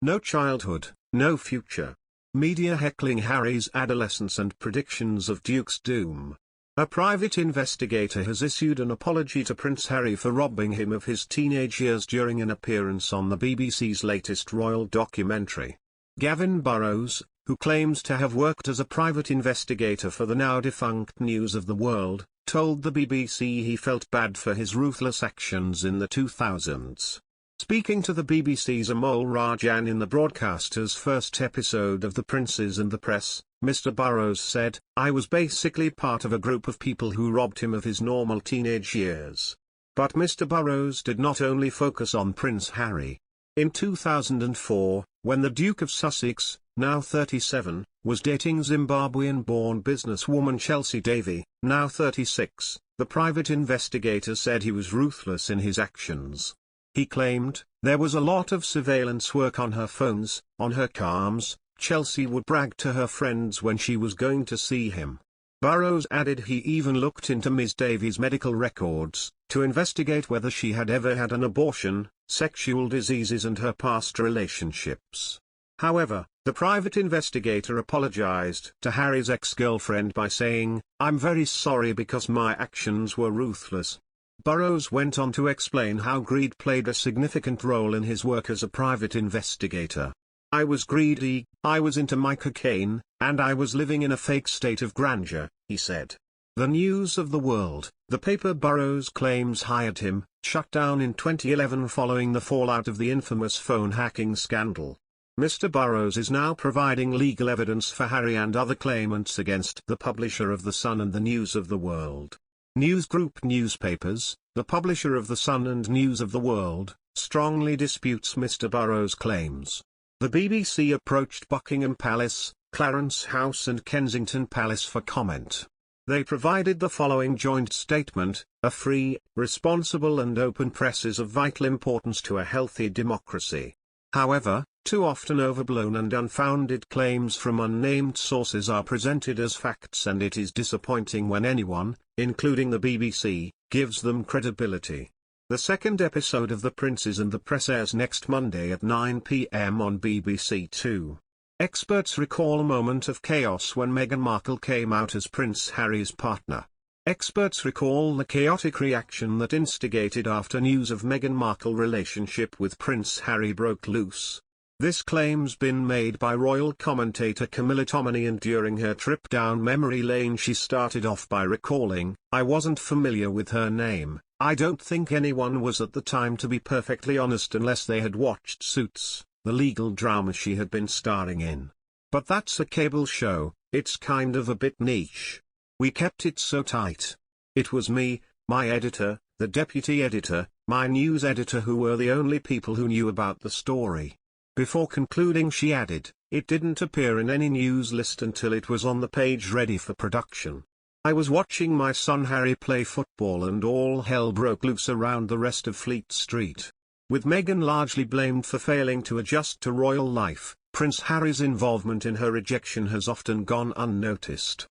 No childhood, no future. Media heckling Harry's adolescence and predictions of Duke's doom. A private investigator has issued an apology to Prince Harry for robbing him of his teenage years during an appearance on the BBC's latest royal documentary. Gavin Burrows, who claims to have worked as a private investigator for the now-defunct News of the World, told the BBC he felt bad for his ruthless actions in the 2000s. Speaking to the BBC's Amol Rajan in the broadcaster's first episode of The Princes and the Press, Mr. Burrows said, "I was basically part of a group of people who robbed him of his normal teenage years." But Mr. Burrows did not only focus on Prince Harry. In 2004, when the Duke of Sussex, now 37, was dating Zimbabwean-born businesswoman Chelsea Davy, now 36, the private investigator said he was ruthless in his actions. He claimed, "There was a lot of surveillance work on her phones, on her cams. Chelsea would brag to her friends when she was going to see him." Burrows added he even looked into Ms. Davies' medical records, to investigate whether she had ever had an abortion, sexual diseases and her past relationships. However, the private investigator apologized to Harry's ex-girlfriend by saying, "I'm very sorry because my actions were ruthless." Burrows went on to explain how greed played a significant role in his work as a private investigator. "I was greedy, I was into my cocaine, and I was living in a fake state of grandeur," he said. The News of the World, the paper Burrows claims hired him, shut down in 2011 following the fallout of the infamous phone hacking scandal. Mr. Burrows is now providing legal evidence for Harry and other claimants against the publisher of The Sun and the News of the World. News Group newspapers, the publisher of The Sun and News of the World, strongly disputes Mr. Burrows' claims. The BBC approached Buckingham Palace, Clarence House and Kensington Palace for comment. They provided the following joint statement: "A free, responsible and open press is of vital importance to a healthy democracy. However, too often overblown and unfounded claims from unnamed sources are presented as facts, and it is disappointing when anyone, including the BBC, gives them credibility." The second episode of The Princes and the Press airs next Monday at 9 p.m. on BBC Two. Experts recall a moment of chaos when Meghan Markle came out as Prince Harry's partner. Experts recall the chaotic reaction that instigated after news of Meghan Markle's relationship with Prince Harry broke loose. This claim's been made by royal commentator Camilla Tominey, and during her trip down memory lane she started off by recalling, "I wasn't familiar with her name. I don't think anyone was at the time, to be perfectly honest, unless they had watched Suits, the legal drama she had been starring in. But that's a cable show, it's kind of a bit niche. We kept it so tight. It was me, my editor, the deputy editor, my news editor who were the only people who knew about the story." Before concluding she added, "It didn't appear in any news list until it was on the page ready for production. I was watching my son Harry play football and all hell broke loose around the rest of Fleet Street." With Meghan largely blamed for failing to adjust to royal life, Prince Harry's involvement in her rejection has often gone unnoticed.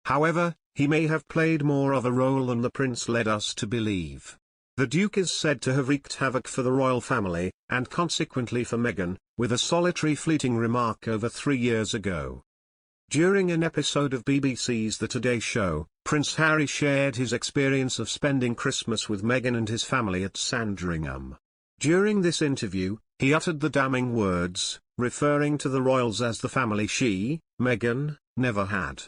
However, he may have played more of a role than the prince led us to believe. The Duke is said to have wreaked havoc for the royal family, and consequently for Meghan, with a solitary fleeting remark over 3 years ago. During an episode of BBC's The Today Show, Prince Harry shared his experience of spending Christmas with Meghan and his family at Sandringham. During this interview, he uttered the damning words, referring to the royals as the family she, Meghan, never had.